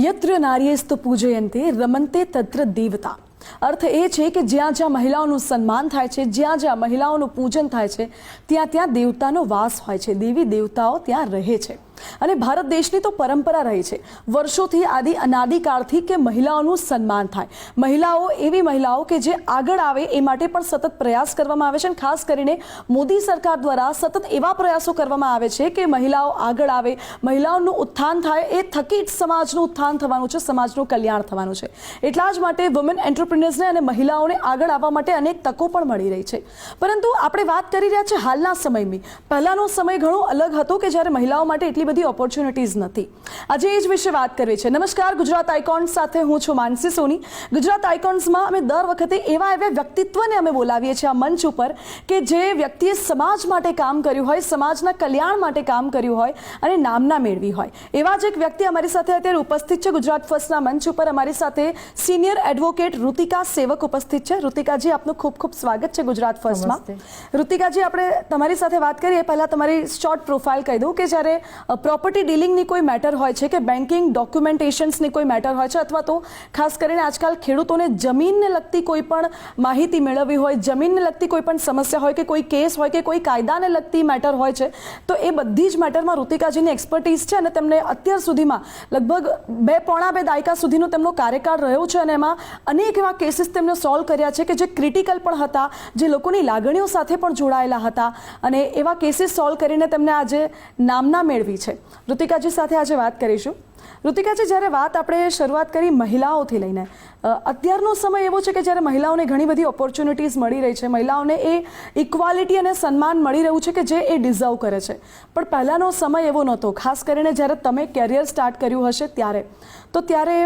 યત્ર નાર્યેસ્તુ પૂજયંતે રમંતે તત્ર દેવતા। અર્થ એ છે કે જ્યાં જ્યાં મહિલાઓનું સન્માન થાય છે, જ્યાં જ્યાં મહિલાઓનું પૂજન થાય છે, ત્યાં ત્યાં દેવતાનો વાસ હોય છે, દેવી દેવતાઓ ત્યાં રહે છે। અને ભારત દેશની તો પરંપરા રહી છે વર્ષોથી, અનાદિકાળથી કે મહિલાઓનું સન્માન થાય, મહિલાઓ એવી મહિલાઓ કે જે આગળ આવે એ માટે પણ સતત પ્રયાસ કરવામાં આવે છે। અને ખાસ કરીને મોદી સરકાર દ્વારા સતત એવા પ્રયાસો કરવામાં આવે છે કે મહિલાઓ આગળ આવે, મહિલાઓનું ઉત્થાન થાય, એ થકી જ સમાજનું ઉત્થાન થવાનું છે, સમાજનું કલ્યાણ થવાનું છે। એટલા જ માટે વુમેન એન્ટરપ્રિન્યોર્સને અને મહિલાઓને આગળ આવવા માટે અનેક તકો પણ મળી રહી છે। પરંતુ આપણે વાત કરી રહ્યા છીએ હાલના સમયની, પહેલાંનો સમય ઘણો અલગ હતો કે જ્યારે મહિલાઓ માટે એટલી બધી ઓપોર્ચ્યુનિટીઝ નથી। આજે એ જ વિશે વાત કરવી છે। નમસ્કાર, ગુજરાત આઇકોન્સ સાથે હું છું માનસી સોની। ગુજરાત આઇકોન્સમાં અમે દર વખતે એવા વ્યક્તિત્વને અમે બોલાવીએ છીએ આ મંચ ઉપર કે જે વ્યક્તિએ સમાજ માટે કામ કર્યું હોય, સમાજના કલ્યાણ માટે કામ કર્યું હોય અને નામના મેળવી હોય। એવા જ એક વ્યક્તિ અમારી સાથે અત્યારે ઉપસ્થિત છે ગુજરાત ફર્સ્ટના મંચ ઉપર। અમારી સાથે સિનિયર એડવોકેટ ઋતિકા સેવક ઉપસ્થિત છે। ઋતિકાજી, આપનું ખૂબ ખૂબ સ્વાગત છે ગુજરાત ફર્સ્ટમાં। ઋતિકાજી, આપણે તમારી સાથે વાત કરીએ પહેલાં તમારી શોર્ટ પ્રોફાઇલ કહી દઉં કે જ્યારે પ્રોપર્ટી ડીલિંગની કોઈ મેટર હોય છે કે બેન્કિંગ ડોક્યુમેન્ટેશન્સની કોઈ મેટર હોય છે, અથવા તો ખાસ કરીને આજકાલ ખેડૂતોને જમીનને લગતી કોઈ પણ માહિતી મેળવવી હોય, જમીનને લગતી કોઈ પણ સમસ્યા હોય કે કોઈ કેસ હોય કે કોઈ કાયદાને લગતી મેટર હોય છે, તો એ બધી જ મેટરમાં ઋતિકાજીની એક્સપર્ટીઝ છે અને તેમને અત્યાર સુધીમાં લગભગ પોણા બે દાયકા સુધીનો તેમનો કાર્યકાળ રહ્યો છે અને એમાં અનેક એવા કેસીસ તેમને સોલ્વ કર્યા છે કે જે ક્રિટિકલ પણ હતા, જે લોકોની લાગણીઓ સાથે પણ જોડાયેલા હતા, અને એવા કેસીસ સોલ્વ કરીને તેમને આજે નામના મેળવી છે। ઋતિકાજી સાથે આજે વાત કરીશું। ઋતિકાજી, જ્યારે વાત આપણે શરૂઆત કરી મહિલાઓથી લઈને, અત્યારનો સમય એવો છે કે જ્યારે મહિલાઓને ઘણી બધી ઓપોર્ચ્યુનિટીઝ મળી રહી છે, મહિલાઓને એ ઇક્વાલિટી અને સન્માન મળી રહ્યું છે કે જે એ ડિઝર્વ કરે છે, પણ પહેલાંનો સમય એવો નહોતો। ખાસ કરીને જ્યારે તમે કેરિયર સ્ટાર્ટ કર્યું હશે ત્યારે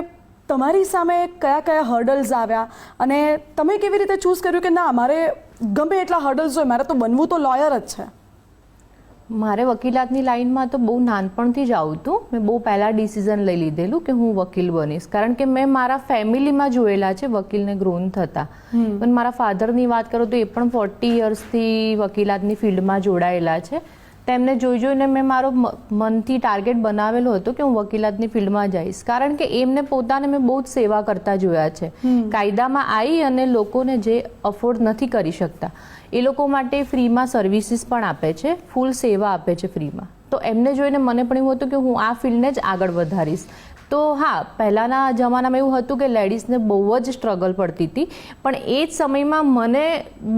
તમારી સામે કયા કયા હર્ડલ્સ આવ્યા અને તમે કેવી રીતે ચૂઝ કર્યું કે ના, મારે ગમે એટલા હર્ડલ્સ હોય, મારે તો બનવું તો લોયર જ છે? મારે વકીલાતની લાઈનમાં તો બહુ નાનપણથી જ આવતું। મેં બહુ પહેલાં ડિસિઝન લઈ લીધેલું કે હું વકીલ બનીશ, કારણ કે મેં મારા ફેમિલીમાં જોયેલા છે વકીલને ગ્રોન થતા। પણ મારા ફાધરની વાત કરું તો એ પણ 40 યર્સથી વકીલાતની ફિલ્ડમાં જોડાયેલા છે। તેમને જોઈને મેં મારો મનથી ટાર્ગેટ બનાવેલો હતો કે હું વકીલાતની ફિલ્ડમાં જઈશ, કારણ કે એમને પોતાને મેં બહુ જ સેવા કરતા જોયા છે। કાયદામાં આવી અને લોકોને જે અફોર્ડ નથી કરી શકતા એ લોકો માટે ફ્રીમાં સર્વિસીસ પણ આપે છે, ફૂલ સેવા આપે છે ફ્રીમાં। તો એમને જોઈને મને પણ એવું હતું કે હું આ ફિલ્ડને જ આગળ વધારીશ। તો હા, પહેલાંના જમાનામાં એવું હતું કે લેડીઝને બહુ જ સ્ટ્રગલ પડતી હતી, પણ એ જ સમયમાં મને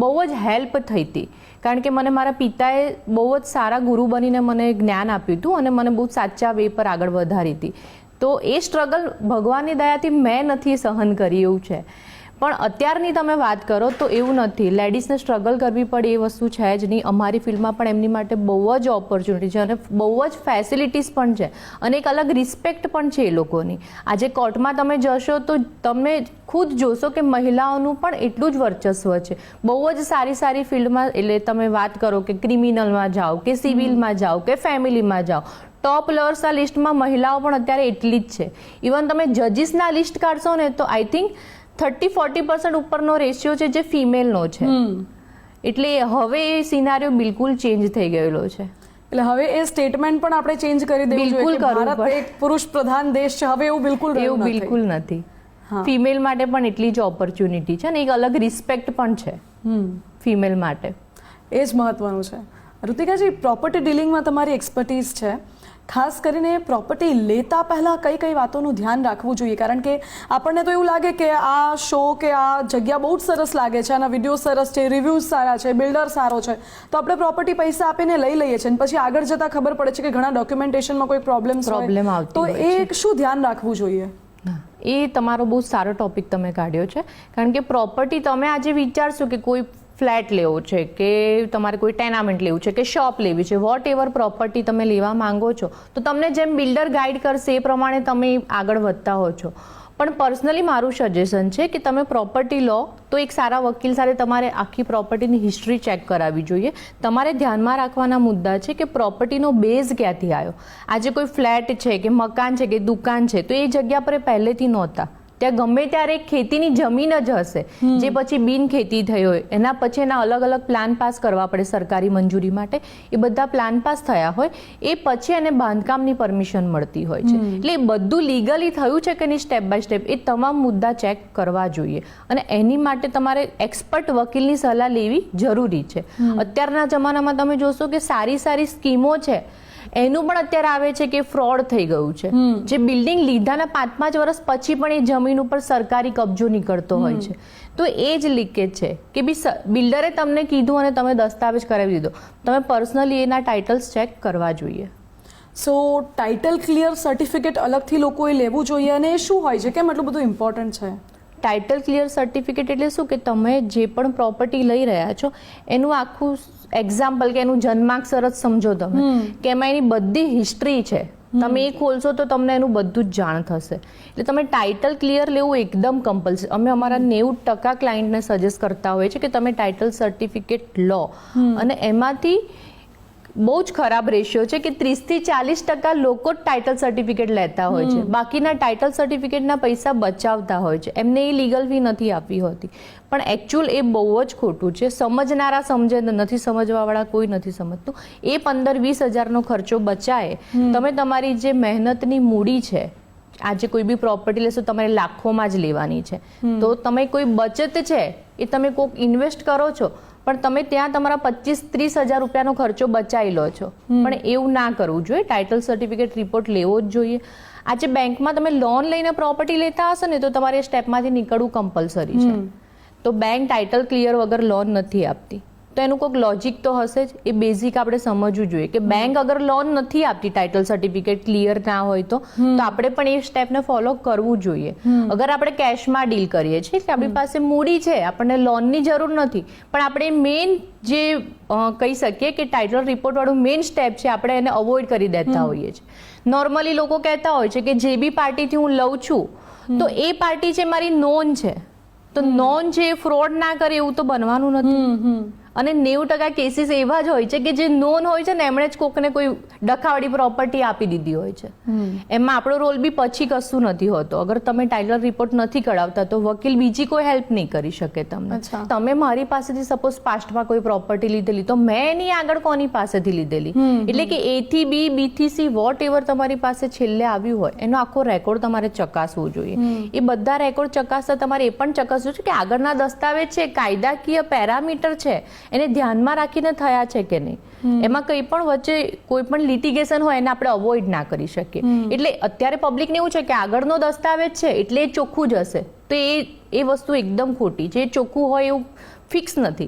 બહુ જ હેલ્પ થઈ હતી, કારણ કે મને મારા પિતાએ બહુ જ સારા ગુરુ બનીને મને જ્ઞાન આપ્યું હતું અને મને બહુ સાચા વે પર આગળ વધારી હતી। તો એ સ્ટ્રગલ ભગવાનની દયાથી મેં નથી સહન કરી એવું છે। પણ અત્યારની તમે વાત કરો તો એવું નથી, લેડીઝને સ્ટ્રગલ કરવી પડે એ વસ્તુ છે જ નહીં। અમારી ફિલ્ડમાં પણ એમની માટે બહુ જ ઓપોર્ચ્યુનિટી છે અને બહુ જ ફેસિલિટીઝ પણ છે અને એક અલગ રિસ્પેક્ટ પણ છે એ લોકોની। આજે કોર્ટમાં તમે જશો તો તમે ખુદ જોશો કે મહિલાઓનું પણ એટલું જ વર્ચસ્વ છે। બહુ જ સારી સારી ફિલ્ડમાં, એટલે તમે વાત કરો કે ક્રિમિનલમાં જાઓ કે સિવિલમાં જાઓ કે ફેમિલીમાં જાઓ, ટોપ લેવલ્સના લિસ્ટમાં મહિલાઓ પણ અત્યારે એટલી જ છે। ઇવન તમે જજીસના લિસ્ટ કાઢશો ને તો આઈ થિંક 30-40% ઉપરનો રેશિયો છે જે ફિમેલનો છે। એટલે હવે એ સિનારીઓ બિલકુલ ચેન્જ થઈ ગયેલો છે। એટલે હવે એ સ્ટેટમેન્ટ પણ આપણે ચેન્જ કરી દેવું જોઈએ કે ભારત એક પુરુષ પ્રધાન દેશ છે, હવે એવું બિલકુલ નથી। ફિમેલ માટે પણ એટલી જ ઓપોર્ચ્યુનિટી છે અને એક અલગ રિસ્પેક્ટ પણ છે ફિમેલ માટે। એ જ મહત્વનું છે। ઋતિકાજી, પ્રોપર્ટી ડીલિંગમાં તમારી એક્સપર્ટીઝ છે, ખાસ કરીને પ્રોપર્ટી લેતા પહેલાં કઈ કઈ વાતોનું ધ્યાન રાખવું જોઈએ? કારણ કે આપણને તો એવું લાગે કે આ શો કે આ જગ્યા બહુ જ સરસ લાગે છે, આના વિડીયો સરસ છે, રિવ્યૂઝ સારા છે, બિલ્ડર સારો છે, તો આપણે પ્રોપર્ટી પૈસા આપીને લઈ લઈએ છીએ અને પછી આગળ જતાં ખબર પડે છે કે ઘણા ડોક્યુમેન્ટેશનમાં કોઈ પ્રોબ્લેમ આવતી, તો એ શું ધ્યાન રાખવું જોઈએ? એ તમારો બહુ સારો ટોપિક તમે કાઢ્યો છે, કારણ કે પ્રોપર્ટી તમે આજે વિચારશો કે કોઈ ફ્લેટ લેવો છે કે તમારે કોઈ ટેનામેન્ટ લેવું છે કે શોપ લેવી છે, વોટ એવર પ્રોપર્ટી તમે લેવા માંગો છો તો તમને જેમ બિલ્ડર ગાઈડ કરશે એ પ્રમાણે તમે આગળ વધતા હો છો। પણ પર્સનલી મારું સજેશન છે કે તમે પ્રોપર્ટી લો તો એક સારા વકીલ સાથે તમારે આખી પ્રોપર્ટીની હિસ્ટ્રી ચેક કરાવવી જોઈએ। તમારે ધ્યાનમાં રાખવાના મુદ્દા છે કે પ્રોપર્ટીનો બેઝ ક્યાંથી આવ્યો। આજે કોઈ ફ્લેટ છે કે મકાન છે કે દુકાન છે તો એ જગ્યા પર પહેલેથી નહોતા, ત્યાં ગમે ત્યારે ખેતીની જમીન જ હશે જે પછી બિન ખેતી થઈ હોય, એના પછી એના અલગ અલગ પ્લાન પાસ કરવા પડે સરકારી મંજૂરી માટે. એ બધા પ્લાન પાસ થયા હોય એ પછી એને બાંધકામની પરમિશન મળતી હોય છે. એટલે એ બધું લીગલી થયું છે કે નહીં સ્ટેપ બાય સ્ટેપ એ તમામ મુદ્દા ચેક કરવા જોઈએ. અને એની માટે તમારે એક્સપર્ટ વકીલની સલાહ લેવી જરૂરી છે. અત્યારના જમાનામાં તમે જોશો કે સારી સારી સ્કીમો છે એનું પણ અત્યારે આવે છે કે ફ્રોડ થઈ ગયું છે. જે બિલ્ડિંગ લીધાના 5-5 વર્ષ પછી પણ એ જમીન ઉપર સરકારી કબજો નીકળતો હોય છે. તો એ જ લીકેજ છે કે બિલ્ડરે તમને કીધું અને તમે દસ્તાવેજ કરાવી દીધો, તમે પર્સનલી એના ટાઇટલ્સ ચેક કરવા જોઈએ. સો ટાઇટલ ક્લિયર સર્ટિફિકેટ અલગથી લોકોએ લેવું જોઈએ અને એ શું હોય છે, કેમ એટલું બધું ઇમ્પોર્ટન્ટ છે? ટાઇટલ ક્લિયર સર્ટિફિકેટ એટલે શું કે તમે જે પણ પ્રોપર્ટી લઈ રહ્યા છો એનું આખું એક્ઝામ્પલ કે એનું જન્માક્ષર જ સમજો તમે કે એમાં એની બધી હિસ્ટ્રી છે. તમે એ ખોલશો તો તમને એનું બધું જ જાણ થશે. એટલે તમે ટાઇટલ ક્લિયર લેવું એકદમ કમ્પલસરી. અમે અમારા 90% ક્લાયન્ટને સજેસ્ટ કરતા હોઈએ છીએ કે તમે ટાઇટલ સર્ટિફિકેટ લો. અને એમાંથી બહુ જ ખરાબ રેશિયો છે કે 30-40% લોકો જ ટાઇટલ સર્ટિફિકેટ લેતા હોય છે. બાકીના ટાઇટલ સર્ટિફિકેટના પૈસા બચાવતા હોય છે, એમને એ લીગલ ફી નથી આપવી હોતી. પણ એકચ્યુઅલ એ બહુ જ ખોટું છે. સમજનારા સમજે, નથી સમજવાવાળા કોઈ નથી સમજતું. એ 15-20 હજારનો ખર્ચો બચાવે. તમે તમારી જે મહેનતની મૂડી છે, આજે કોઈ બી પ્રોપર્ટી લેશો તમારે લાખોમાં જ લેવાની છે, તો તમે કોઈ બચત છે એ તમે કોઈક ઇન્વેસ્ટ કરો છો પણ તમે ત્યાં તમારા 25-30 હજાર રૂપિયાનો ખર્ચો બચાવી લો છો. પણ એવું ના કરવું જોઈએ. ટાઇટલ સર્ટિફિકેટ રિપોર્ટ લેવો જ જોઈએ. આજે બેંકમાં તમે લોન લઈને પ્રોપર્ટી લેતા હશો ને તો તમારે એ સ્ટેપમાંથી નીકળવું કમ્પલસરી છે. તો બેંક ટાઇટલ ક્લિયર વગર લોન નથી આપતી. તો એનું કોઈક લોજિક તો હશે જ. એ બેઝિક આપણે સમજવું જોઈએ કે બેંક અગર લોન નથી આપતી ટાઇટલ સર્ટિફિકેટ ક્લિયર ના હોય તો આપણે પણ એ સ્ટેપને ફોલો કરવું જોઈએ. અગર આપણે કેશમાં ડીલ કરીએ છીએ કે આપણી પાસે મૂડી છે, આપણને લોનની જરૂર નથી, પણ આપણે મેઇન જે કહી શકીએ કે ટાઇટલ રિપોર્ટ વાળું મેઇન સ્ટેપ છે આપણે એને અવોઇડ કરી દેતા હોઈએ છીએ. નોર્મલી લોકો કહેતા હોય છે કે જે બી પાર્ટીથી હું લઉં છું તો એ પાર્ટી છે મારી નોન છે, તો નોન છે એ ફ્રોડ ના કરે એવું તો બનવાનું નથી. અને 90% કેસીસ એવા જ હોય છે કે જે નોન હોય છે ને એમણે જ કોકને કોઈ ડખાવાળી પ્રોપર્ટી આપી દીધી હોય છે. એમાં આપણો રોલ બી પછી કશું નથી હોતો. અગર તમે ટાઇટલ રિપોર્ટ નથી કઢાવતા તો વકીલ બીજી કોઈ હેલ્પ નહીં કરી શકે તમને. તમે મારી પાસેથી સપોઝ પાસ્ટમાં કોઈ પ્રોપર્ટી લીધેલી તો મેં એની આગળ કોની પાસેથી લીધેલી, એટલે કે A થી B, B થી C વોટ એવર તમારી પાસે છેલ્લે આવ્યું હોય એનો આખો રેકોર્ડ તમારે ચકાસવો જોઈએ. એ બધા રેકોર્ડ ચકાસતા તમારે એ પણ ચકાસવું છે કે આગળના દસ્તાવેજ છે, કાયદાકીય પેરામીટર છે, એને ધ્યાનમાં રાખીને થયા છે કે નહીં. એમાં કંઈ પણ વચ્ચે કોઈ પણ લિટિગેશન હોય એને આપણે અવોઇડ ના કરી શકીએ. એટલે અત્યારે પબ્લિકને એવું છે કે આગળનો દસ્તાવેજ છે એટલે એ ચોખ્ખું જ હશે, તો એ વસ્તુ એકદમ ખોટી છે. એ ચોખ્ખું હોય એવું ફિક્સ નથી.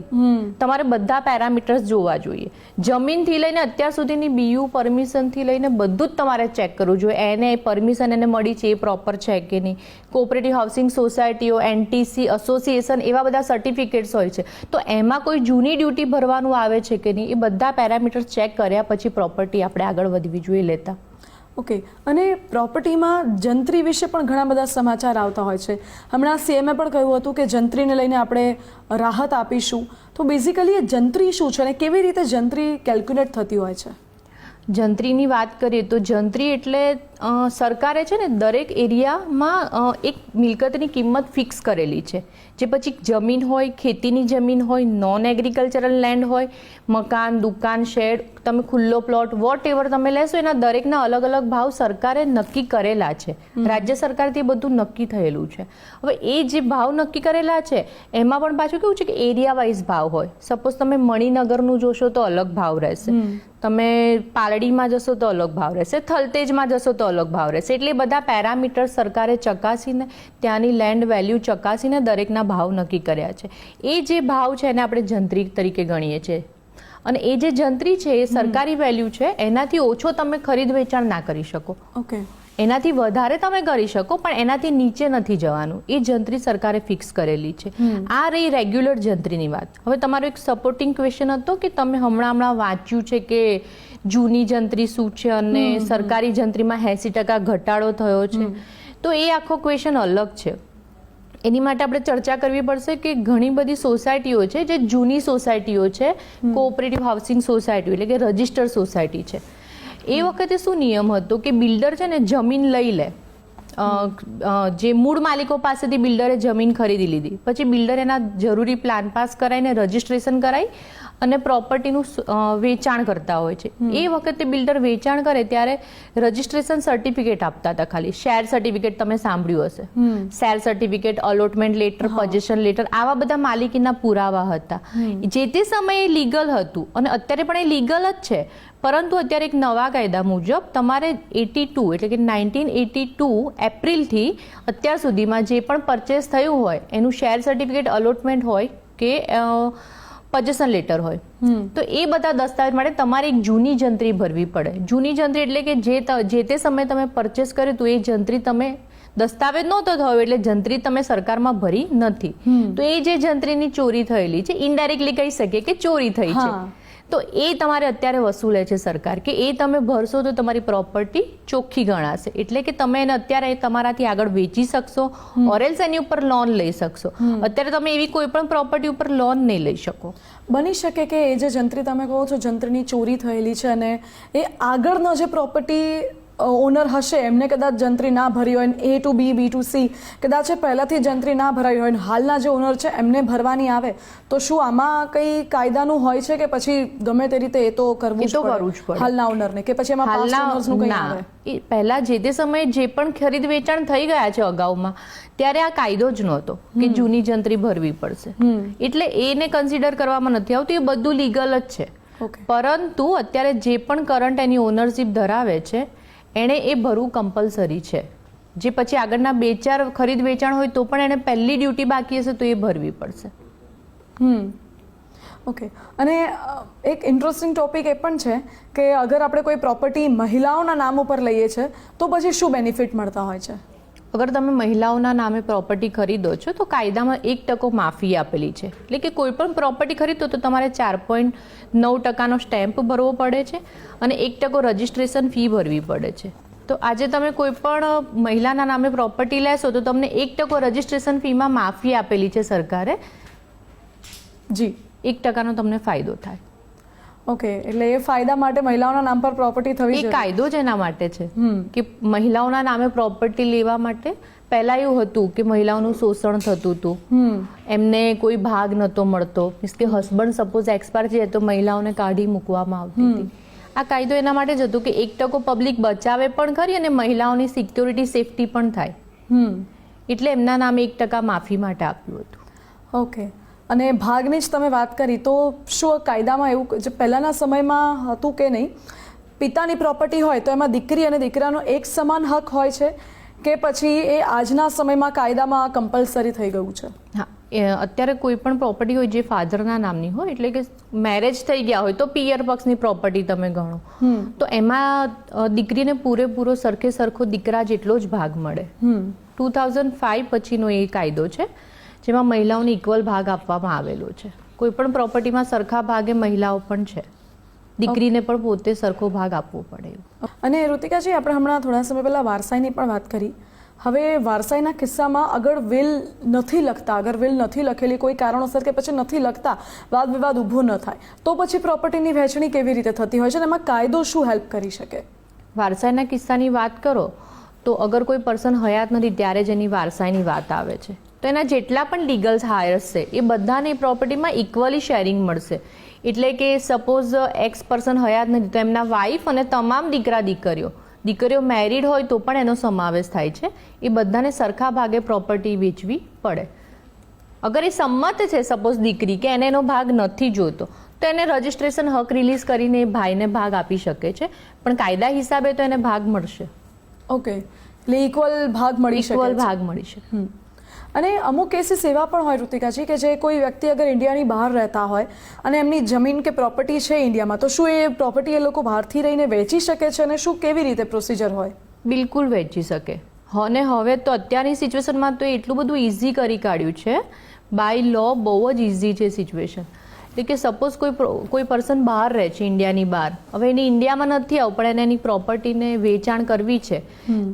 તમારે બધા પેરામીટર્સ જોવા જોઈએ. જમીનથી લઈને અત્યાર સુધીની BU પરમિશનથી લઈને બધું જ તમારે ચેક કરવું જોઈએ. એને પરમિશન એને મળી છે એ પ્રોપર છે કે નહીં. કોઓપરેટિવ હાઉસિંગ સોસાયટીઓ, NTC, એસોસિએશન એવા બધા સર્ટિફિકેટ્સ હોય છે, તો એમાં કોઈ જૂની ડ્યુટી ભરવાનું આવે છે કે નહીં, એ બધા પેરામીટર્સ ચેક કર્યા પછી પ્રોપર્ટી આપણે આગળ વધવી જોઈએ લેતા. ઓકે. અને પ્રોપર્ટીમાં જંત્રી વિશે પણ ઘણા બધા સમાચાર આવતા હોય છે. હમણાં CMએ પણ કહ્યું હતું કે જંત્રીને લઈને આપણે રાહત આપીશું. તો બેઝિકલી એ જંત્રી શું છે અને કેવી રીતે જંત્રી કેલ્ક્યુલેટ થતી હોય છે? જંત્રીની વાત કરીએ તો જંત્રી એટલે સરકારે છે ને દરેક એરિયામાં એક મિલકતની કિંમત ફિક્સ કરેલી છે. જે પછી જમીન હોય, ખેતીની જમીન હોય, નોન એગ્રીકલ્ચરલ લેન્ડ હોય, મકાન, દુકાન, શેડ, તમે ખુલ્લો પ્લોટ વોટ એવર તમે લેશો એના દરેકના અલગ અલગ ભાવ સરકારે નક્કી કરેલા છે. રાજ્ય સરકારથી એ બધું નક્કી થયેલું છે. હવે એ જે ભાવ નક્કી કરેલા છે એમાં પણ પાછું કેવું છે કે એરિયા વાઇઝ ભાવ હોય. સપોઝ તમે મણિનગરનું જોશો તો અલગ ભાવ રહેશે, તમે પાલડીમાં જશો તો અલગ ભાવ રહેશે, થલતેજમાં જશો તો અલગ ભાવ રહેશે. એટલે બધા પેરામીટર સરકારે ચકાસીને ત્યાંની લેન્ડ વેલ્યુ ચકાસીને દરેકના ભાવ નક્કી કર્યા છે. એ જે ભાવ છે એને આપણે જંત્રી તરીકે ગણીએ છીએ. અને એ જે જંત્રી છે એ સરકારી વેલ્યુ છે, એનાથી ઓછો તમે ખરીદ વેચાણ ના કરી શકો. ઓકે. એનાથી વધારે તમે કરી શકો પણ એનાથી નીચે નથી જવાનું. એ જંત્રી સરકારે ફિક્સ કરેલી છે. આ રહી રેગ્યુલર જંત્રીની વાત. હવે તમારો એક સપોર્ટિંગ ક્વેશ્ચન હતો કે તમે હમણાં વાંચ્યું છે કે જૂની જંત્રી શું છે અને સરકારી જંત્રીમાં 80% ઘટાડો થયો છે. તો એ આખો ક્વેશ્ચન અલગ છે. એની માટે આપણે ચર્ચા કરવી પડશે કે ઘણી બધી સોસાયટીઓ છે જે જૂની સોસાયટીઓ છે, કોઓપરેટિવ હાઉસિંગ સોસાયટી એટલે કે રજિસ્ટર્ડ સોસાયટી છે. એ વખતે શું નિયમ હતો કે બિલ્ડર છે ને જમીન લઈ લે જે મૂળ માલિકો પાસેથી બિલ્ડરે જમીન ખરીદી લીધી, પછી બિલ્ડર એના જરૂરી પ્લાન પાસ કરાવીને રજીસ્ટ્રેશન કરાવી અને પ્રોપર્ટીનું વેચાણ કરતા હોય છે. એ વખતે બિલ્ડર વેચાણ કરે ત્યારે રજીસ્ટ્રેશન સર્ટિફિકેટ આપતા હતા, ખાલી શેર સર્ટિફિકેટ તમે સાંભળ્યું હશે, share certificate, allotment letter, possession letter, આવા બધા માલિકીના પુરાવા હતા. જે તે સમયે લીગલ હતું અને અત્યારે પણ એ લીગલ જ છે, પરંતુ અત્યારે એક નવા કાયદા મુજબ તમારે 82 એટલે કે 1982 એપ્રિલથી અત્યાર સુધીમાં જે પણ પરચેસ થયું હોય એનું શેર સર્ટિફિકેટ, અલોટમેન્ટ હોય કે પોઝેશન લેટર હોય, તો એ બધા દસ્તાવેજ માટે તમારે એક જૂની જંત્રી ભરવી પડે. જૂની જંત્રી એટલે કે જે તે સમયે તમે પરચેસ કર્યું તો એ જંત્રી તમે દસ્તાવેજ નહોતો થયો એટલે જંત્રી તમે સરકારમાં ભરી નથી, તો એ જે જંત્રીની ચોરી થયેલી છે, ઇનડાયરેક્ટલી કહી શકીએ કે ચોરી થઈ છે, તો એ તમારે અત્યારે વસૂલે છે સરકાર, કે એ તમે ભરશો તો તમારી પ્રોપર્ટી ચોખ્ખી ગણાશે, એટલે કે તમે એને અત્યારે તમારાથી આગળ વેચી શકશો, ઓરેલ્સ એની ઉપર લોન લઈ શકશો. અત્યારે તમે એવી કોઈ પણ પ્રોપર્ટી ઉપર લોન નહીં લઈ શકો. બની શકે કે એ જે જંત્રી તમે કહો છો જંત્રીની ચોરી થયેલી છે અને એ આગળનો જે પ્રોપર્ટી ઓનર હશે એમને કદાચ જંત્રી ના ભરી હોય, A to B, B to C કદાચ પહેલાથી જંત્રી ના ભરાઈ હોય, હાલના જે ઓનર છે એમને ભરવાની આવે, તો શું આમાં કઈ કાયદાનું હોય છે કે પછી ગમે તે રીતે એ તો કરવું જ પડે હાલના ઓનરને, કે પછી એમાં પાસ્ટ ઓનર્સનું કંઈ આવે? પહેલા જે તે સમયે જે પણ ખરીદ વેચાણ થઈ ગયા છે અગાઉમાં, ત્યારે આ કાયદો જ નહોતો કે જૂની જંત્રી ભરવી પડશે, એટલે એને કન્સિડર કરવામાં નથી આવતું. એ બધું લીગલ જ છે, પરંતુ અત્યારે જે પણ કરંટ એની ઓનરશિપ ધરાવે છે એણે એ ભરવું કમ્પલસરી છે. જે પછી આગળના 2-4 ખરીદ વેચાણ હોય તો પણ એને પહેલી ડ્યુટી બાકી હશે તો એ ભરવી પડશે. ઓકે. અને એક ઇન્ટરેસ્ટિંગ ટોપિક એ પણ છે કે અગર આપણે કોઈ પ્રોપર્ટી મહિલાઓના નામ ઉપર લઈએ છીએ તો પછી શું બેનિફિટ મળતા હોય છે? અગર તમે મહિલાઓના નામે પ્રોપર્ટી ખરીદો છો તો કાયદામાં 1% માફી આપેલી છે, એટલે કે કોઈ પણ પ્રોપર્ટી ખરીદો તો તમારે 4.9% સ્ટેમ્પ ભરવો પડે છે અને 1% રજીસ્ટ્રેશન ફી ભરવી પડે છે. તો આજે તમે કોઈ પણ મહિલાના નામે પ્રોપર્ટી લેશો તો તમને 1% રજીસ્ટ્રેશન ફીમાં માફી આપેલી છે સરકારે. જી, 1%નો તમને ફાયદો થાય. ઓકે, એટલે એ ફાયદા માટે મહિલાઓના નામ પર પ્રોપર્ટી થવી જોઈએ. એ કાયદો જ એના માટે છે કે મહિલાઓના નામે પ્રોપર્ટી લેવા માટે પહેલા એવું હતું કે મહિલાઓનું શોષણ થતું હતું, એમને કોઈ ભાગ નહોતો મળતો, મીન્સ કે હસબન્ડ સપોઝ એક્સપાયર છે તો મહિલાઓને કાઢી મૂકવામાં આવતી હતી. આ કાયદો એના માટે જ હતું કે 1% પબ્લિક બચાવે પણ ખરી અને મહિલાઓની સિક્યોરિટી સેફટી પણ થાય, એટલે એમના નામે 1% માફી માટે આપ્યું હતું. ઓકે. અને ભાગની જ તમે વાત કરી, તો શું કાયદામાં એવું જે પહેલાંના સમયમાં હતું કે નહીં, પિતાની પ્રોપર્ટી હોય તો એમાં દીકરી અને દીકરાનો એક સમાન હક હોય છે કે પછી એ આજના સમયમાં કાયદામાં કમ્પલસરી થઈ ગયું છે? હા, અત્યારે કોઈ પણ પ્રોપર્ટી હોય જે ફાધરના નામની હોય, એટલે કે મેરેજ થઈ ગયા હોય તો પિયર પક્ષની પ્રોપર્ટી તમે ગણો, તો એમાં દીકરીને પૂરેપૂરો સરખે સરખો દીકરા જેટલો જ ભાગ મળે. 2005 પછીનો એ કાયદો છે જેમાં મહિલાઓને ઇક્વલ ભાગ આપવામાં આવેલો છે. કોઈ પણ પ્રોપર્ટીમાં સરખા ભાગે મહિલાઓ પણ છે, દીકરીને પણ પોતે સરખો ભાગ આપવો પડે. અને ઋતિકાજી, આપણે હમણાં થોડા સમય પહેલા વારસાઈની પણ વાત કરી. હવે વારસાઈના કિસ્સામાં અગર વિલ નથી લખતા, અગર વિલ નથી લખેલી કોઈ કારણોસર કે પછી નથી લખતા, વાદ વિવાદ ઊભો ન થાય, તો પછી પ્રોપર્ટીની વહેંચણી કેવી રીતે થતી હોય છે અને એમાં કાયદો શું હેલ્પ કરી શકે? વારસાઈના કિસ્સાની વાત કરો તો અગર કોઈ પર્સન હયાત નથી ત્યારે જ એની વારસાઈની વાત આવે છે, તો એના જેટલા પણ લીગલ હાયર્સ છે એ બધાને પ્રોપર્ટીમાં ઇક્વલી શેરિંગ મળશે. એટલે કે સપોઝ એક્સ પર્સન હયાત નથી તો એમના વાઇફ અને તમામ દીકરીઓ મેરિડ હોય તો પણ એનો સમાવેશ થાય છે. એ બધાને સરખા ભાગે પ્રોપર્ટી વેચવી પડે. અગર એ સંમત છે સપોઝ દીકરી કે એને એનો ભાગ નથી જોતો તો એને રજીસ્ટ્રેશન હક રિલીઝ કરીને એ ભાઈને ભાગ આપી શકે છે, પણ કાયદા હિસાબે તો એને ભાગ મળશે. ઓકે, એટલે ઇક્વલ ભાગ મળી શકે. ઇક્વલ ભાગ મળી શકે. અને અમુક કેસીસ એવા પણ હોય ઋતિકાજી કે જે કોઈ વ્યક્તિ અગર ઇન્ડિયાની બહાર રહેતા હોય અને એમની જમીન કે પ્રોપર્ટી છે ઇન્ડિયામાં, તો શું એ પ્રોપર્ટી એ લોકો બહારથી રહીને વેચી શકે છે અને શું કેવી રીતે પ્રોસિજર હોય? બિલકુલ વેચી શકે. અને હવે તો અત્યારની સિચ્યુએશનમાં તો એટલું બધું ઇઝી કરી કાઢ્યું છે, બાય લો બહુ જ ઇઝી છે સિચ્યુએશન. એટલે કે સપોઝ કોઈ પર્સન બહાર રહે છે ઇન્ડિયાની બહાર, હવે એની ઇન્ડિયામાં નથી આવું પણ એને એની પ્રોપર્ટીને વેચાણ કરવી છે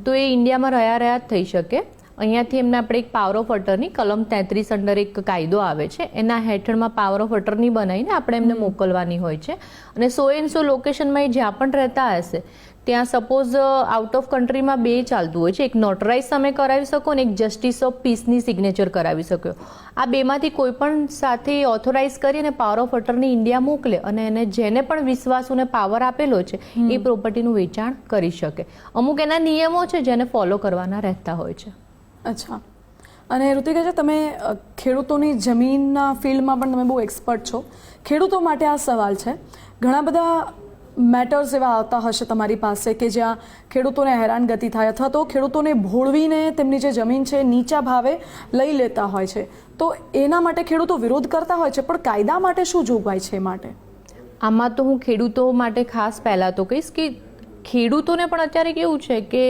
તો એ ઇન્ડિયામાં રહ્યા જ થઈ શકે અહીંયાથી એમને આપણે એક પાવર ઓફ અટર્ની કલમ 33 અંડર એક કાયદો આવે છે, એના હેઠળમાં પાવર ઓફ અટર્ની બનાવીને આપણે એમને મોકલવાની હોય છે. અને 100 લોકેશનમાં એ જ્યાં પણ રહેતા હશે ત્યાં સપોઝ આઉટ ઓફ કન્ટ્રીમાં 2 ચાલતું હોય છે, એક નોટરાઇઝ તમે કરાવી શકો અને એક જસ્ટિસ ઓફ પીસની સિગ્નેચર કરાવી શકો. આ બેમાંથી કોઈ પણ સાથે ઓથોરાઇઝ કરીને પાવર ઓફ અટર્ની ઇન્ડિયા મોકલે અને એને જેને પણ વિશ્વાસુને પાવર આપેલો છે એ પ્રોપર્ટીનું વેચાણ કરી શકે. અમુક એના નિયમો છે જેને ફોલો કરવાના રહેતા હોય છે. અચ્છા. અને ઋતિકા છે, તમે ખેડૂતોની જમીનના ફિલ્ડમાં પણ તમે બહુ એક્સપર્ટ છો. ખેડૂતો માટે આ સવાલ છે, ઘણા બધા મેટર્સ એવા આવતા હશે તમારી પાસે કે જ્યાં ખેડૂતોને હેરાનગતિ થાય અથવા તો ખેડૂતોને ભોળવીને તેમની જે જમીન છે નીચા ભાવે લઈ લેતા હોય છે, તો એના માટે ખેડૂતો વિરોધ કરતા હોય છે, પણ કાયદા માટે શું જોગવાઈ છે એ માટે? આમાં તો હું ખેડૂતો માટે ખાસ પહેલાં તો કહીશ કે ખેડૂતોને પણ અત્યારે કેવું છે કે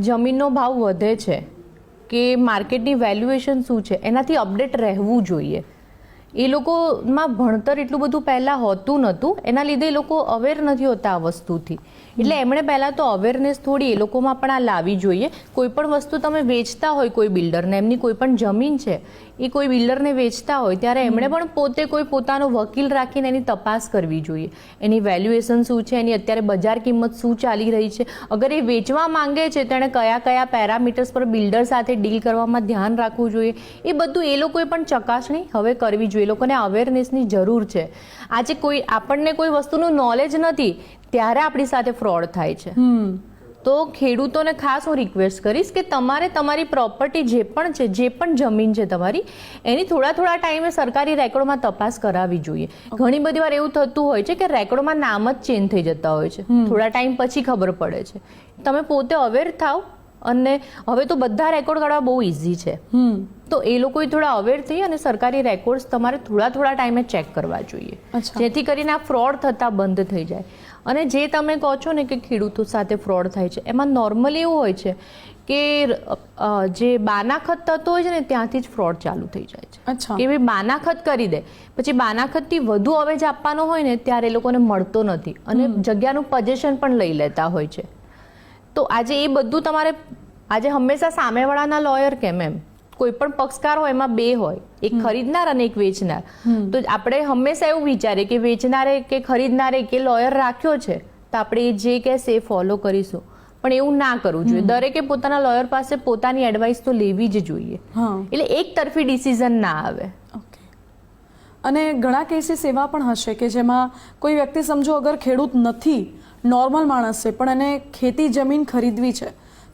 જમીનનો ભાવ વધે છે કે માર્કેટની વેલ્યુએશન શું છે એનાથી અપડેટ રહેવું જોઈએ. એ લોકોમાં ભણતર એટલું બધું પહેલાં હોતું નહોતું, એના લીધે એ લોકો અવેર નથી હોતા આ વસ્તુથી. એટલે એમણે પહેલાં તો અવેરનેસ થોડી એ લોકોમાં પણ આ લાવવી જોઈએ. કોઈ પણ વસ્તુ તમે વેચતા હોય કોઈ બિલ્ડરને, એમની કોઈ પણ જમીન છે એ કોઈ બિલ્ડરને વેચતા હોય ત્યારે એમણે પણ પોતે કોઈ પોતાનો વકીલ રાખીને એની તપાસ કરવી જોઈએ. એની વેલ્યુએશન શું છે, એની અત્યારે બજાર કિંમત શું ચાલી રહી છે, અગર એ વેચવા માંગે છે તો એણે કયા કયા પેરામીટર્સ પર બિલ્ડર સાથે ડીલ કરવામાં ધ્યાન રાખવું જોઈએ, એ બધું એ લોકોએ પણ ચકાસણી હવે કરવી જોઈએ. લોકોને અવેરનેસની જરૂર છે. આજે કોઈ આપણને કોઈ વસ્તુનું નોલેજ નથી ત્યારે આપણી સાથે ફ્રોડ થાય છે. તો ખેડૂતોને ખાસ હું રિક્વેસ્ટ કરીશ કે તમારે તમારી પ્રોપર્ટી જે પણ છે, જે પણ જમીન છે તમારી, એની થોડા ટાઈમે સરકારી રેકોર્ડમાં તપાસ કરાવવી જોઈએ. ઘણી બધી વાર એવું થતું હોય છે કે રેકોર્ડમાં નામ જ ચેન્જ થઈ જતા હોય છે, થોડા ટાઈમ પછી ખબર પડે છે. તમે પોતે અવેર થાવ. અને હવે તો બધા રેકોર્ડ કાઢવા બહુ ઇઝી છે, તો એ લોકોએ થોડા અવેર થઈ અને સરકારી રેકોર્ડ્સ તમારે થોડા ટાઈમે ચેક કરવા જોઈએ, જેથી કરીને આ ફ્રોડ થતા બંધ થઈ જાય. અને જે તમે કહો છો ને કે ખેડૂતો સાથે ફ્રોડ થાય છે, એમાં નોર્મલી એવું હોય છે કે જે બાનાખત થતો હોય છે ને ત્યાંથી જ ફ્રોડ ચાલુ થઈ જાય છે. કે ભાઈ બાનાખત કરી દે, પછી બાનાખતથી વધુ અવેજ આપવાનો હોય ને ત્યારે એ લોકોને મળતો નથી અને જગ્યાનું પોઝેશન પણ લઈ લેતા હોય છે. તો આજે એ બધું તમારે આજે હંમેશા સામેવાળાના લોયર કેમ, એમ કોઈ પણ પક્ષકાર હોય એમાં 2 હોય, એક ખરીદનાર અને એક વેચનાર. તો આપણે હંમેશા એવું વિચારીએ કે વેચનારે કે ખરીદનારે કે લોયર રાખ્યો છે તો આપણે એ જે કહેશે એ ફોલો કરીશું, પણ એવું ના કરવું જોઈએ. દરેકે પોતાના લોયર પાસે પોતાની એડવાઇસ તો લેવી જ જોઈએ, એટલે એક તરફી ડિસિઝન ના આવે. અને ઘણા કેસીસ એવા પણ હશે કે જેમાં કોઈ વ્યક્તિ સમજો અગર ખેડૂત નથી, નોર્મલ માણસ છે, પણ એને ખેતી જમીન ખરીદવી છે,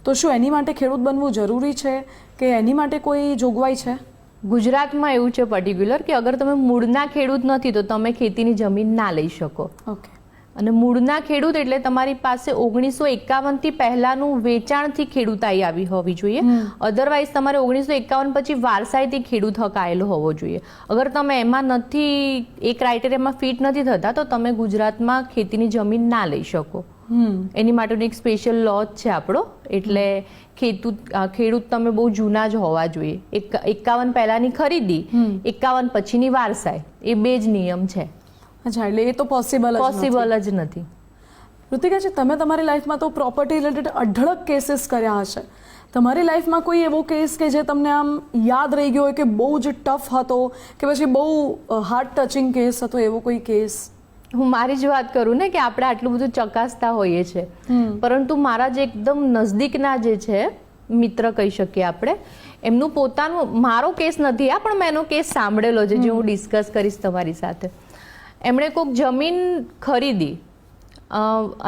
તો શું એની માટે ખેડૂત બનવું જરૂરી છે કે એની માટે કોઈ જોગવાઈ છે? ગુજરાતમાં એવું છે પર્ટિક્યુલર કે અગર તમે મૂળના ખેડૂત નથી તો તમે ખેતીની જમીન ના લઈ શકો. ઓકે. અને મૂળના ખેડૂત એટલે તમારી પાસે 1951 થી પહેલાનું વેચાણથી ખેડૂતાઈ આવી હોવી જોઈએ. અધરવાઇઝ તમારે 1951 પછી વારસાઈથી ખેડૂત હક આવેલો હોવો જોઈએ. અગર તમે એમાં નથી, એ ક્રાઇટેરિયામાં ફિટ નથી થતા તો તમે ગુજરાતમાં ખેતીની જમીન ના લઈ શકો. એની માટેનો એક સ્પેશિયલ લો છે આપણો. એટલે ખેડૂત તમે બહુ જૂના જ હોવા જોઈએ. 51 પહેલાની ખરીદી, 51 પછીની વારસાઈ, એ 2 જ નિયમ છે. અચ્છા, એટલે એ તો પોસિબલ જ નથી. ઋતિકા છે, તમે તમારી લાઈફમાં તો પ્રોપર્ટી રિલેટેડ અઢળક કેસીસ કર્યા હશે. તમારી લાઈફમાં કોઈ એવો કેસ કે જે તમને આમ યાદ રહી ગયો હોય કે બહુ જ ટફ હતો કે પછી બહુ હાર્ટ ટચિંગ કેસ હતો, એવો કોઈ કેસ? હું મારી જ વાત કરું ને કે આપણે આટલું બધું ચકાસતા હોઈએ છીએ, પરંતુ મારા જે એકદમ નજદીકના જે છે મિત્ર કહી શકીએ આપણે, એમનું પોતાનું, મારો કેસ નથી આ, પણ મેં એનો કેસ સાંભળેલો છે જે હું ડિસ્કસ કરીશ તમારી સાથે. એમણે કોઈક જમીન ખરીદી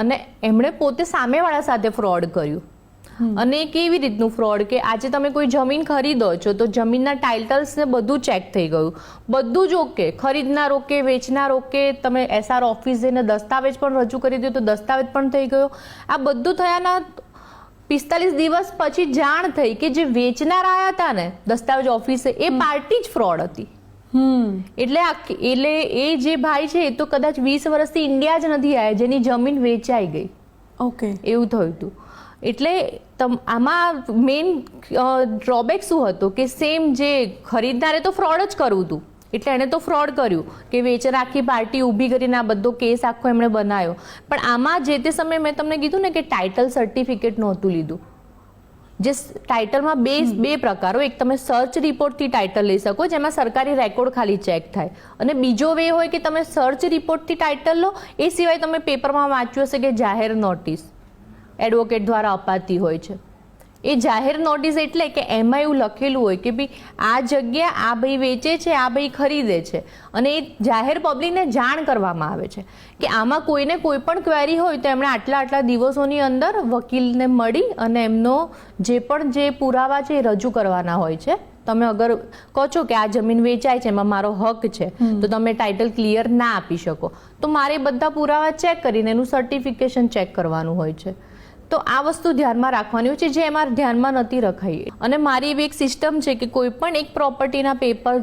અને એમણે પોતે સામેવાળા સાથે ફ્રોડ કર્યું. અને કેવી રીતનું ફ્રોડ કે આજે તમે કોઈ જમીન ખરીદો છો તો જમીનના ટાઇટલ્સ ને બધું ચેક થઈ ગયું, બધું જ ઓકે, ખરીદનાર ઓકે, વેચનાર ઓકે, તમે SR ઓફિસ જઈને દસ્તાવેજ પણ રજૂ કરી દો તો દસ્તાવેજ પણ થઈ ગયો. આ બધું થયાના 45 દિવસ પછી જાણ થઈ કે જે વેચનાર આવ્યા હતા ને દસ્તાવેજ ઓફિસે, એ પાર્ટી જ ફ્રોડ હતી. એટલે એ જે ભાઈ છે એ તો કદાચ 20 વર્ષથી ઇન્ડિયા જ નથી આવ્યા, જેની જમીન વેચાઈ ગઈ. ઓકે, એવું થયું હતું. એટલે આમાં મેઇન ડ્રોબેક શું હતો કે સેમ જે ખરીદનારે તો ફ્રોડ જ કરવું હતું, એટલે એણે તો ફ્રોડ કર્યું કે વેચાણ આખી પાર્ટી ઊભી કરીને આ બધો કેસ આખો એમણે બનાવ્યો. પણ આમાં જે તે સમયે મેં તમને કીધું ને કે ટાઇટલ સર્ટિફિકેટ નહોતું લીધું, જે ટાઇટલમાં બે પ્રકારો, એક તમે સર્ચ રિપોર્ટથી ટાઇટલ લઈ શકો જેમાં સરકારી રેકોર્ડ ખાલી ચેક થાય, અને બીજો વે હોય કે તમે સર્ચ રિપોર્ટથી ટાઇટલ લો, એ સિવાય તમે પેપરમાં વાંચ્યું હશે કે જાહેર નોટિસ એડવોકેટ દ્વારા અપાતી હોય છે. એ જાહેર નોટિસ એટલે કે એમાં એવું લખેલું હોય કે ભાઈ આ જગ્યા આ ભાઈ વેચે છે, આ ભાઈ ખરીદે છે, અને એ જાહેર પબ્લિકને જાણ કરવામાં આવે છે કે આમાં કોઈને કોઈ પણ ક્વેરી હોય તો એમણે આટલા દિવસોની અંદર વકીલને મળી અને એમનો જે પુરાવા છે એ રજૂ કરવાના હોય છે. તમે અગર કહો છો કે આ જમીન વેચાય છે, એમાં મારો હક છે, તો તમે ટાઇટલ ક્લિયર ના આપી શકો, તો મારે બધા પુરાવા ચેક કરીને એનું સર્ટિફિકેશન ચેક કરવાનું હોય છે. તો આ વસ્તુ ધ્યાનમાં રાખવાની હોય છે, જે એમાં ધ્યાનમાં નથી રખાઈ. અને મારી એવી એક સિસ્ટમ છે કે કોઈ પણ એક પ્રોપર્ટીના પેપર,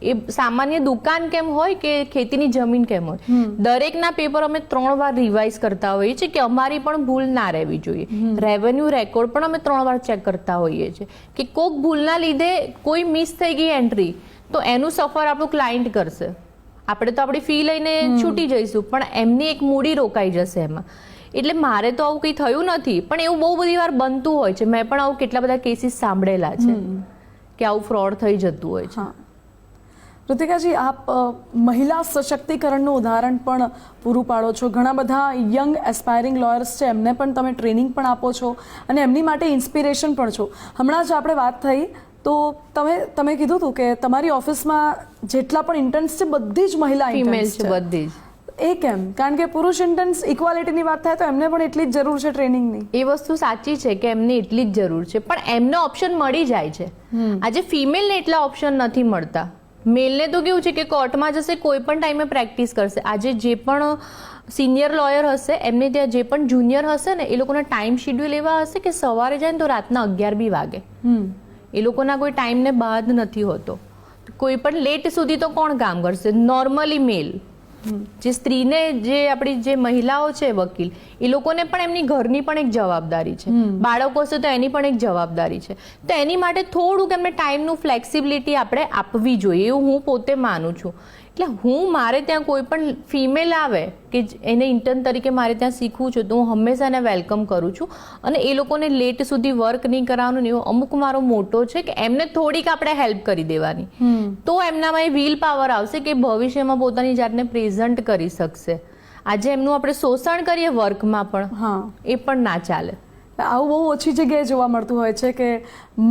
એ સામાન્ય દુકાન કેમ હોય કે ખેતીની જમીન કેમ હોય, દરેકના પેપર અમે 3 વાર રિવાઇઝ કરતા હોઈએ છીએ કે અમારી પણ ભૂલ ના રહેવી જોઈએ. રેવન્યુ રેકોર્ડ પણ અમે 3 વાર ચેક કરતા હોઈએ છીએ કે કોઈક ભૂલના લીધે કોઈ મિસ થઈ ગઈ એન્ટ્રી, તો એનું સફર આપણું ક્લાયન્ટ કરશે. આપણે તો આપણી ફી લઈને છૂટી જઈશું, પણ એમની એક મૂડી રોકાઈ જશે એમાં. એટલે મારે તો આવું કંઈ થયું નથી, પણ એવું બહુ બધી વાર બનતું હોય છે. મેં પણ આવું કેટલા બધા કેસીસ સાંભળેલા છે કે આવું ફ્રોડ થઈ જતું હોય છે. ઋતિકાજી, આપ મહિલા સશક્તિકરણનું ઉદાહરણ પણ પૂરું પાડો છો. ઘણા બધા યંગ એસ્પાયરિંગ લોયર્સ છે, એમને પણ તમે ટ્રેનિંગ પણ આપો છો અને એમની માટે ઇન્સ્પિરેશન પણ છો. હમણાં જ આપણે વાત થઈ તો તમે કીધું હતું કે તમારી ઓફિસમાં જેટલા પણ ઇન્ટર્ન્સ છે બધી જ મહિલા ફિમેલ છે, બધી જ. એ કેમ? કારણ કે પુરુષ ઇન્ટર્ન્સ ઇક્વાલિટીની વાત થાય તો એમને પણ એટલી જ જરૂર છે ટ્રેનિંગની. એ વસ્તુ સાચી છે કે એમને એટલી જ જરૂર છે, પણ એમને ઓપ્શન મળી જાય છે. આજે ફિમેલને એટલા ઓપ્શન નથી મળતા. મેલને તો કેવું છે કે કોર્ટમાં જશે, કોઈ પણ ટાઈમે પ્રેક્ટિસ કરશે. આજે જે પણ સિનિયર લોયર હશે, એમને ત્યાં જે પણ જુનિયર હશે ને, એ લોકોના ટાઈમ શેડ્યુલ એવા હશે કે સવારે જાય ને તો રાતના 11 બી વાગે. એ લોકોના કોઈ ટાઈમને બાદ નથી હોતો. કોઈ પણ લેટ સુધી તો કોણ કામ કરશે? નોર્મલી મેલ જે સ્ત્રીને, જે આપણી જે મહિલાઓ છે વકીલ, એ લોકોને પણ એમની ઘરની પણ એક જવાબદારી છે, બાળકો છે તો એની પણ એક જવાબદારી છે. તો એની માટે થોડુંક એમને ટાઈમનું ફ્લેક્સિબિલિટી આપણે આપવી જોઈએ, એવું હું પોતે માનું છું. એટલે મારે ત્યાં કોઈ પણ ફિમેલ આવે કે એને ઇન્ટર્ન તરીકે મારે ત્યાં શીખવું છે, તો હું હંમેશા એને વેલકમ કરું છું. અને એ લોકોને લેટ સુધી વર્ક નહીં કરવાનું ને, એવો અમુક મારો મોટો છે કે એમને થોડીક આપણે હેલ્પ કરી દેવાની, તો એમનામાં એ વિલ પાવર આવશે કે ભવિષ્યમાં પોતાની જાતને પ્રેઝન્ટ કરી શકશે. આજે એમનું આપણે શોષણ કરીએ વર્કમાં પણ, એ પણ ના ચાલે. આવું બહુ ઓછી જગ્યાએ જોવા મળતું હોય છે કે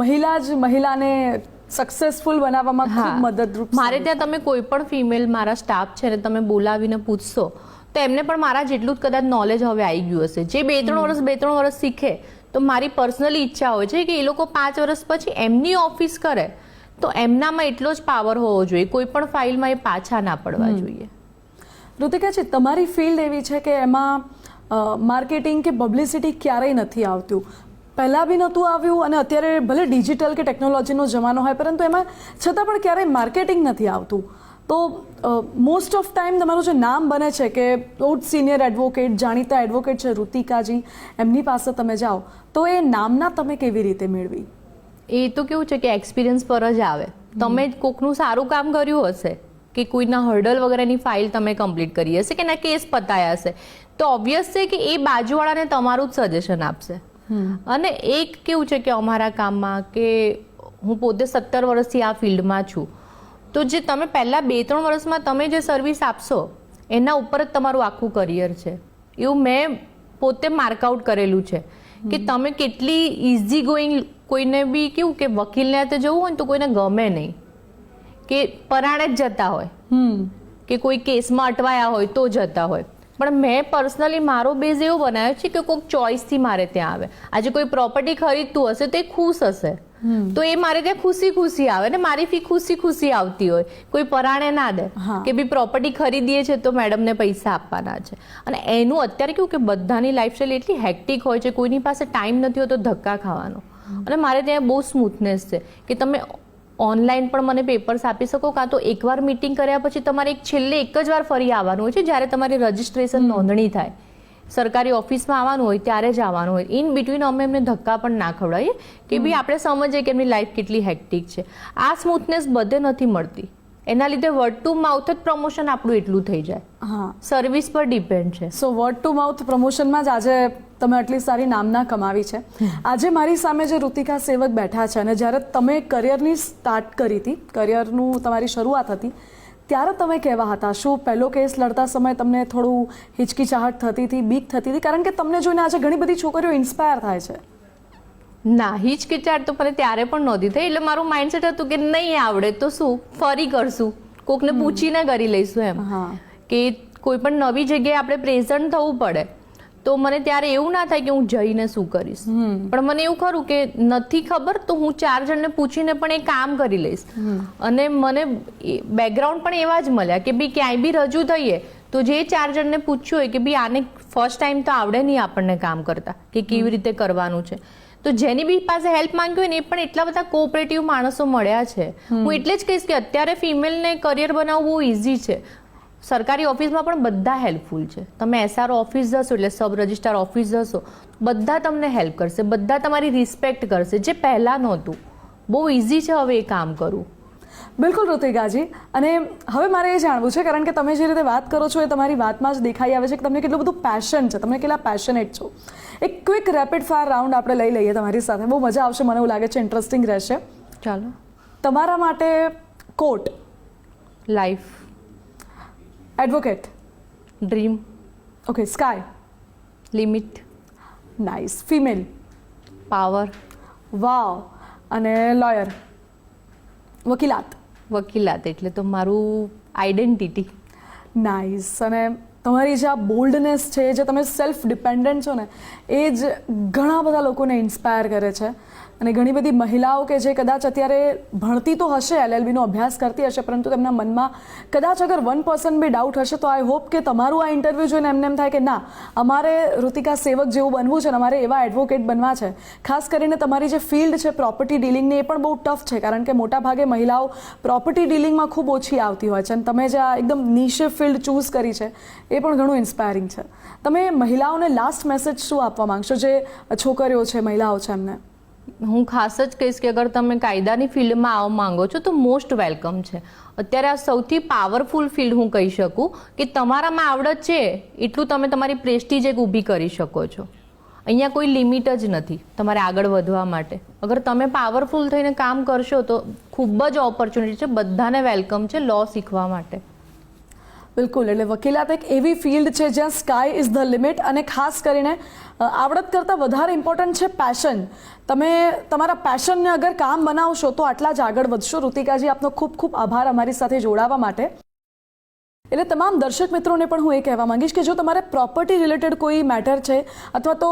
મહિલા જ મહિલાને સક્સેસફુલ બનાવવામાં ખૂબ મદદરૂપ. મારે ત્યાં તમે કોઈ પણ ફિમેલ મારા સ્ટાફ છે ને તમે બોલાવીને પૂછશો તો એમને પણ મારા જેટલું જ કદાચ નોલેજ હવે આવી ગયું હશે. જે 2-3 વર્ષ શીખે, તો મારી પર્સનલી ઈચ્છા હોય છે કે એ લોકો 5 વર્ષ પછી એમની ઓફિસ કરે તો એમનામાં એટલો જ પાવર હોવો જોઈએ, કોઈ પણ ફાઇલમાં એ પાછા ના પડવા જોઈએ. ઋતિકાજી, તમારી ફિલ્ડ એવી છે કે એમાં માર્કેટિંગ કે પબ્લિસિટી ક્યારેય નથી આવતું. પહેલાં બી નહોતું આવ્યું અને અત્યારે ભલે ડિજિટલ કે ટેકનોલોજીનો જમાનો હોય, પરંતુ એમાં છતાં પણ ક્યારેય માર્કેટિંગ નથી આવતું. તો મોસ્ટ ઓફ ટાઈમ તમારું જે નામ બને છે કે બહુ જ સિનિયર એડવોકેટ, જાણીતા એડવોકેટ છે ઋતિકાજી, એમની પાસે તમે જાઓ તો એ નામના તમે કેવી રીતે મેળવી? એ તો કેવું છે કે એક્સપિરિયન્સ પર જ આવે. તમે કોકનું સારું કામ કર્યું હશે કે કોઈના હર્ડલ વગેરેની ફાઇલ તમે કમ્પ્લીટ કરી હશે કે ના કેસ પતાયા હશે, તો ઓબ્વિયસ છે કે એ બાજુવાળાને તમારું જ સજેશન આપશે. અને એક કેવું છે કે અમારા કામમાં, કે હું પોતે 17 વર્ષથી આ ફિલ્ડમાં છું, તો જે તમે પહેલા 2-3 વર્ષમાં તમે જે સર્વિસ આપશો એના ઉપર જ તમારું આખું કરિયર છે. એવું મેં પોતે માર્કઆઉટ કરેલું છે કે તમે કેટલી ઇઝી ગોઈંગ. કોઈને બી કેવું કે વકીલને હાથે જવું હોય ને તો કોઈને ગમે નહીં, કે પરાણે જ જતા હોય, કે કોઈ કેસમાં અટવાયા હોય તો જતા હોય. પણ મેં પર્સનલી મારો બેઝ એવો બનાવ્યો છે કે કોઈક ચોઇસથી મારે ત્યાં આવે. આજે કોઈ પ્રોપર્ટી ખરીદતું હશે તો એ ખુશ હશે, તો એ મારે ત્યાં ખુશી આવે ને મારી ફી ખુશી આવતી હોય. કોઈ પરાણે ના દે કે ભાઈ પ્રોપર્ટી ખરીદીએ છે તો મેડમને પૈસા આપવાના છે. અને એનું અત્યારે કેવું કે બધાની લાઈફસ્ટાઈલ એટલી હેક્ટિક હોય છે, કોઈની પાસે ટાઈમ નથી હોતો ધક્કા ખાવાનો. અને મારે ત્યાં બહુ સ્મૂથનેસ છે કે તમે ઓનલાઈન પણ મને પેપર્સ આપી શકો, કાં તો એકવાર મીટિંગ કર્યા પછી તમારે છેલ્લે એક જ વાર ફરી આવવાનું હોય છે, જ્યારે તમારી રજિસ્ટ્રેશન નોંધણી થાય, સરકારી ઓફિસમાં આવવાનું હોય ત્યારે જ આવવાનું હોય. ઇન બિટવીન અમે એમને ધક્કા પણ ના ખવડાવીએ કે ભાઈ આપણે સમજીએ કે એમની લાઈફ કેટલી હેક્ટિક છે. આ સ્મૂથનેસ બધે નથી મળતી. એના લીધે વર્ડ ટુ માઉથ જ પ્રમોશન આપણું એટલું થઈ જાય. હા, સર્વિસ પર ડિપેન્ડ છે. સો વર્ડ ટુ માઉથ પ્રમોશનમાં જ આજે તમે આટલી સારી નામના કમાવી છે. આજે મારી સામે જે ઋતિકા સેવક બેઠા છે અને જ્યારે તમે કરિયરની સ્ટાર્ટ કરી હતી, કરિયરનું તમારી શરૂઆત હતી, ત્યારે તમે કેવા હતા? શું પહેલો કેસ લડતા સમયે તમને થોડું હિચકિચાહટ થતી હતી, બીક થતી હતી? કારણ કે તમને જોઈને આજે ઘણી બધી છોકરીઓ ઇન્સ્પાયર થાય છે. ના, હિચકિચાટ તો મને ત્યારે પણ નહોતી થઈ. એટલે મારું માઇન્ડસેટ હતું કે નહીં આવડે તો શું, ફરી કરશું, કોકને પૂછીને કરી લઈશું એમ. હા, કે કોઈ પણ નવી જગ્યાએ આપણે પ્રેઝન્ટ થવું પડે તો મને ત્યારે એવું ના થાય કે હું જઈને શું કરીશ, પણ મને એવું ખરું કે નથી ખબર તો હું 4 જણને પૂછીને પણ એ કામ કરી લઈશ. અને મને બેકગ્રાઉન્ડ પણ એવા જ મળ્યા કે બી ક્યાંય બી રજૂ થઈએ તો જે 4 જણને પૂછ્યું હોય કે બી આને ફર્સ્ટ ટાઈમ તો આવડે નહીં આપણને કામ કરતા કે કેવી રીતે કરવાનું છે, તો જેની બી પાસે હેલ્પ માંગ્યું હોય ને એ પણ એટલા બધા કોઓપરેટિવ માણસો મળ્યા છે. હું એટલે જ કહીશ કે અત્યારે ફિમેલને કરિયર બનાવવું બહુ ઇઝી છે. સરકારી ઓફિસમાં પણ બધા હેલ્પફુલ છે. તમે SRO ઓફિસ જશો એટલે સબ રજિસ્ટ્રાર ઓફિસ જશો, બધા તમને હેલ્પ કરશે, બધા તમારી રિસ્પેક્ટ કરશે, જે પહેલાં નહોતું. બહુ ઇઝી છે હવે એ કામ કરવું. બિલકુલ ઋતિકાજી. અને હવે મારે એ જાણવું છે, કારણ કે તમે જે રીતે વાત કરો છો એ તમારી વાતમાં જ દેખાઈ આવે છે કે તમને કેટલું બધું પેશન છે, તમે કેટલા પેશનેટ છો. એક ક્વિક રેપિડ ફાયર રાઉન્ડ આપણે લઈ લઈએ તમારી સાથે, બહુ મજા આવશે, મને એવું લાગે છે ઇન્ટરેસ્ટિંગ રહેશે. ચાલો. તમારા માટે coat, life, advocate, dream, okay, sky, limit, nice, female, power, wow, અને લોયર, વકીલાત, વકીલાત એટલે તો મારું આઈડેન્ટિટી. નાઇસ. અને તમારી જે આ બોલ્ડનેસ છે, જે તમે સેલ્ફ ડિપેન્ડન્ટ છો ને, એ જ ઘણા બધા લોકોને ઇન્સ્પાયર કરે છે. અને ઘણી બધી મહિલાઓ કે જે કદાચ અત્યારે ભણતી તો હશે, LLB નો અભ્યાસ કરતી હશે, પરંતુ તેમના મનમાં કદાચ અગર 1% બી ડાઉટ હશે, તો આઈ હોપ કે તમારું આ ઇન્ટરવ્યૂ જોઈને એમને એમ થાય કે ના, અમારે ઋતિકા સેવક જેવું બનવું છે અને અમારે એવા એડવોકેટ બનવા છે. ખાસ કરીને તમારી જે ફિલ્ડ છે પ્રોપર્ટી ડીલિંગની, એ પણ બહુ ટફ છે, કારણ કે મોટાભાગે મહિલાઓ પ્રોપર્ટી ડીલિંગમાં ખૂબ ઓછી આવતી હોય છે. અને તમે જે આ એકદમ નીશે ફિલ્ડ ચૂઝ કરી છે એ પણ ઘણું ઇન્સ્પાયરિંગ છે. તમે મહિલાઓને લાસ્ટ મેસેજ શું આપવા માંગશો, જે છોકરીઓ છે, મહિલાઓ છે એમને? હું ખાસ જ કહીશ કે અગર તમે કાયદાની ફિલ્ડમાં આવવા માંગો છો તો મોસ્ટ વેલકમ છે. અત્યારે આ સૌથી પાવરફુલ ફિલ્ડ હું કહી શકું કે તમારામાં આવડત છે એટલું તમે તમારી પ્રેસ્ટીજ એક ઊભી કરી શકો છો. અહીંયા કોઈ લિમિટ જ નથી તમારે આગળ વધવા માટે. અગર તમે પાવરફુલ થઈને કામ કરશો તો ખૂબ જ ઓપોર્ચ્યુનિટી છે, બધાને વેલકમ છે લો શીખવા માટે. બિલકુલ. એટલે વકીલાત એક એવી ફિલ્ડ છે જ્યાં સ્કાય ઇઝ ધ લિમિટ, અને ખાસ કરીને આવડત કરતાં વધારે ઇમ્પોર્ટન્ટ છે પેશન. તમે તમારા પેશનને અગર કામ બનાવશો તો આટલા જ આગળ વધશો. ઋતિકાજી, આપનો ખૂબ ખૂબ આભાર અમારી સાથે જોડાવા માટે. એટલે તમામ દર્શક મિત્રોને પણ હું એ કહેવા માંગીશ કે જો તમારે પ્રોપર્ટી રિલેટેડ કોઈ મેટર છે અથવા તો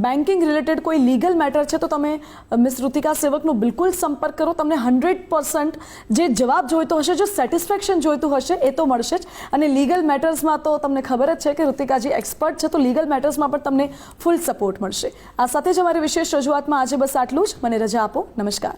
બેન્કિંગ રિલેટેડ કોઈ લીગલ મેટર છે, તો તમે મિસ ઋતિકા સેવકનો બિલકુલ સંપર્ક કરો. તમને 100% જે જવાબ જોઈતો હશે, જો સેટિસ્ફેક્શન જોઈતું હશે એ તો મળશે જ. અને લીગલ મેટર્સમાં તો તમને ખબર જ છે કે ઋતિકાજી એક્સપર્ટ છે, તો લીગલ મેટર્સમાં પણ તમને ફૂલ સપોર્ટ મળશે. આ સાથે જ અમારી વિશેષ રજૂઆતમાં આજે બસ આટલું જ. મને રજા આપો. નમસ્કાર.